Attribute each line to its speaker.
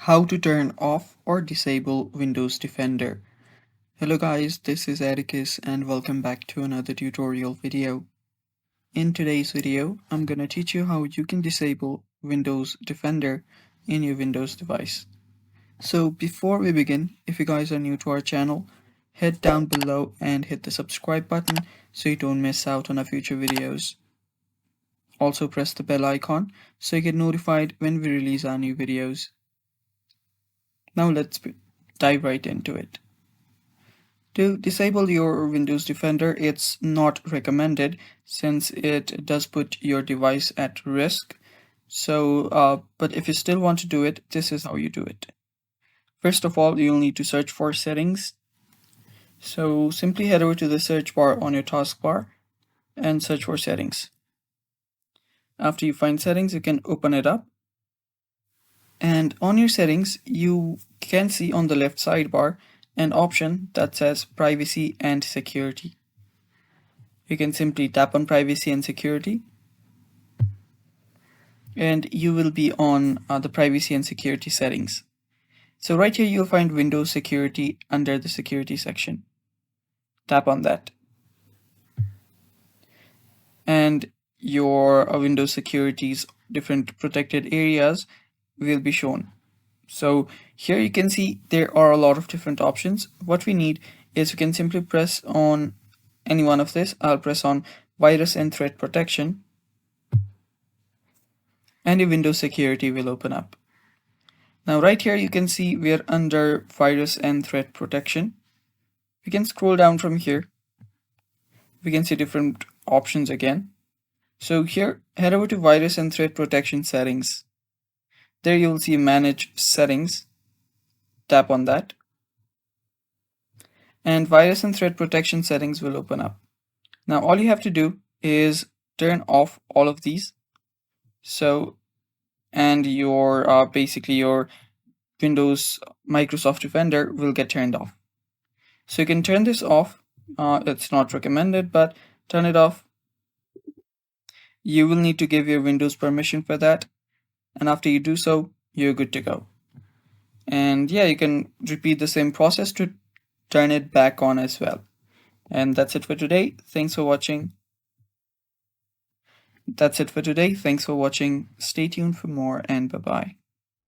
Speaker 1: How to turn off or disable Windows Defender. Hello guys, this is Atticus and welcome back to another tutorial video. In today's video, I'm gonna teach you how you can disable Windows Defender in your Windows device. So before we begin, if you guys are new to our channel, head down below and hit the subscribe button so you don't miss out on our future videos. Also press the bell icon so you get notified when we release our new videos. Now let's dive right into it. To disable your Windows Defender, it's not recommended since it does put your device at risk. But if you still want to do it, this is how you do it. First of all, you'll need to search for settings. So simply head over to the search bar on your taskbar and search for settings. After you find settings, you can open it up. And on your settings, you can see on the left sidebar an option that says privacy and security. You can simply tap on privacy and security and you will be on the privacy and security settings. So right here you'll find Windows Security under the security section. Tap on that and your Windows Security's different protected areas will be shown. So here you can see there are a lot of different options. What we need is we can simply press on any one of this. I'll press on virus and threat protection and your Windows Security will open up. Now right here you can see we are under virus and threat protection. We can scroll down from here. We can see different options again. So here head over to virus and threat protection settings. There you'll see manage settings. Tap on that. And virus and threat protection settings will open up. Now all you have to do is turn off all of these. And your basically your Windows Microsoft Defender will get turned off. So you can turn this off. It's not recommended, but turn it off. You will need to give your Windows permission for that. And after you do so, you're good to go. And yeah, you can repeat the same process to turn it back on as well. And that's it for today. Thanks for watching. Stay tuned for more and bye-bye.